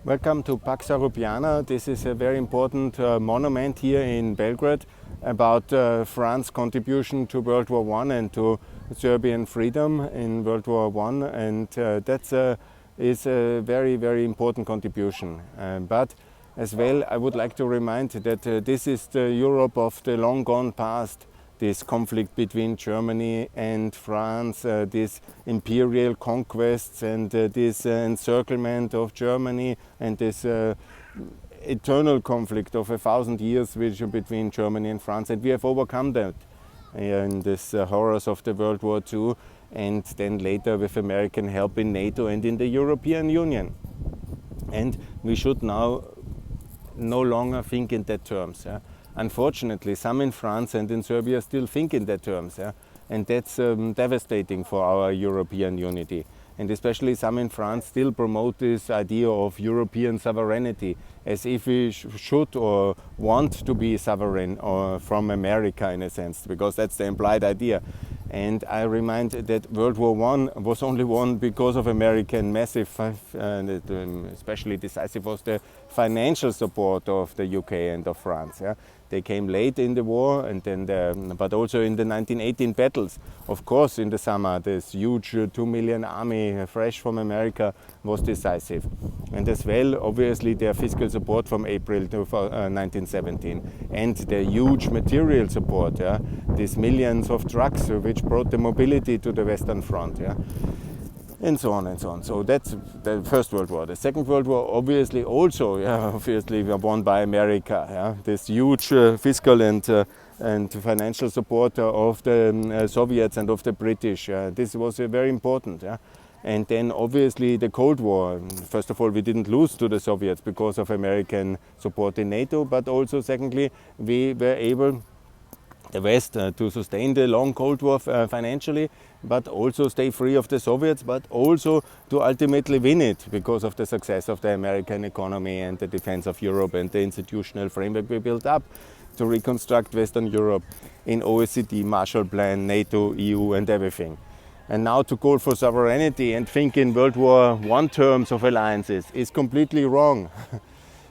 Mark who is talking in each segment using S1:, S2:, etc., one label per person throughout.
S1: Welcome to Pax Europiana. This is a very important monument here in Belgrade about France's contribution to World War I and to Serbian freedom in World War I, and that is a very, very important contribution. But as well, I would like to remind that this is the Europe of the long gone past. This conflict between Germany and France, these imperial conquests and this encirclement of Germany and this eternal conflict of 1,000 years which are between Germany and France. And we have overcome that in this horrors of the World War II, and then later with American help in NATO and in the European Union. And we should now no longer think in that terms. Unfortunately, some in France and in Serbia still think in that terms, and that's devastating for our European unity. And especially some in France still promote this idea of European sovereignty, as if we should or want to be sovereign or from America in a sense, because that's the implied idea. And I remind that World War I was only won because of American massive, especially decisive was the financial support of the UK and of France. They came late in the war, and then but also in the 1918 battles. Of course, in the summer, this huge 2 million army fresh from America was decisive. And as well, obviously, their fiscal support from April to 1917, and the huge material support, these millions of trucks which brought the mobility to the Western Front. And so on and so on. So that's the First World War. The Second World War obviously also, obviously won by America. This huge fiscal and financial support of the Soviets and of the British. This was very important. And then obviously the Cold War. First of all, we didn't lose to the Soviets because of American support in NATO, but also secondly, we were able, the West, to sustain the long Cold War financially, but also stay free of the Soviets, but also to ultimately win it because of the success of the American economy and the defense of Europe and the institutional framework we built up to reconstruct Western Europe in OECD, Marshall Plan, NATO, EU and everything. And now to call for sovereignty and think in World War I terms of alliances is completely wrong.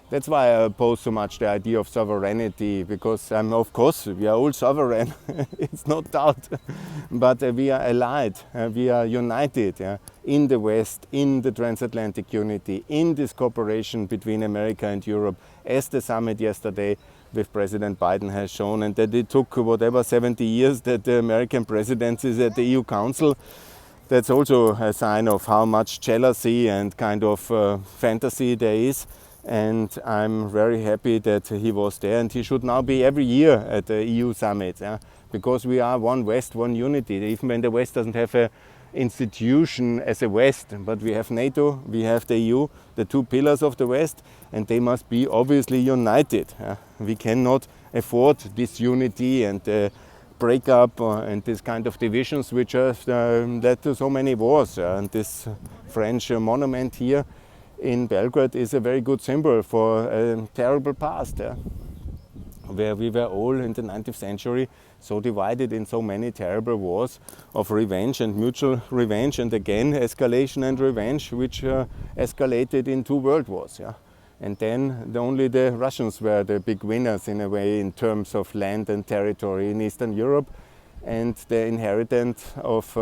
S1: That's why I oppose so much the idea of sovereignty, because of course we are all sovereign, it's no doubt, but we are allied, we are united in the West, in the transatlantic unity, in this cooperation between America and Europe, as the summit yesterday with President Biden has shown, and that it took whatever 70 years that the American presidency is at the EU Council. That's also a sign of how much jealousy and kind of fantasy there is. And I'm very happy that he was there, and he should now be every year at the EU summit, because we are one West, one unity. Even when the West doesn't have an institution as a West, but we have NATO, we have the EU, the two pillars of the West, and they must be obviously united. We cannot afford disunity and breakup and this kind of divisions which have led to so many wars. And this French monument here in Belgrade is a very good symbol for a terrible past, where we were all in the 19th century so divided in so many terrible wars of revenge and mutual revenge, and again escalation and revenge, which escalated in 2 world wars. And then only the Russians were the big winners in a way in terms of land and territory in Eastern Europe, and the inheritant of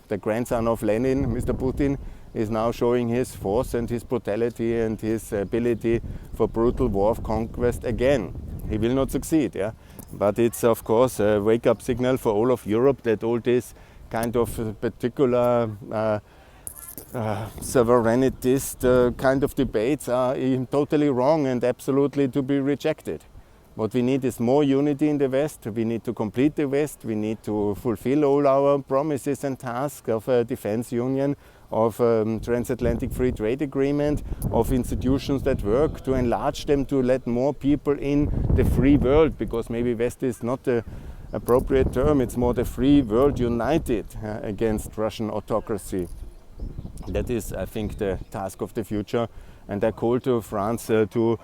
S1: the grandson of Lenin, Mr. Putin, is now showing his force and his brutality and his ability for brutal war of conquest again. He will not succeed, but it's of course a wake-up signal for all of Europe that all this kind of particular sovereignist kind of debates are totally wrong and absolutely to be rejected. What we need is more unity in the West. We need to complete the West. We need to fulfill all our promises and tasks of a defense union, of transatlantic free trade agreement, of institutions that work, to enlarge them, to let more people in the free world, because maybe West is not the appropriate term, it's more the free world united against Russian autocracy. That is, I think, the task of the future, and I call to France to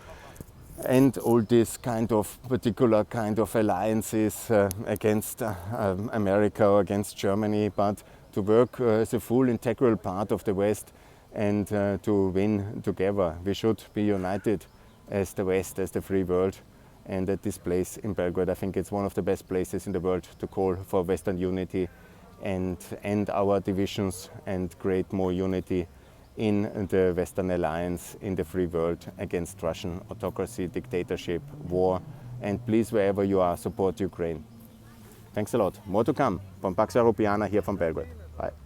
S1: end all this kind of particular kind of alliances against America or against Germany, but to work as a full integral part of the West and to win together. We should be united as the West, as the free world. And at this place in Belgrade, I think it's one of the best places in the world to call for Western unity and end our divisions and create more unity in the Western alliance, in the free world, against Russian autocracy, dictatorship, war. And please, wherever you are, support Ukraine. Thanks a lot. More to come from Pax Europiana here from Belgrade. Bye.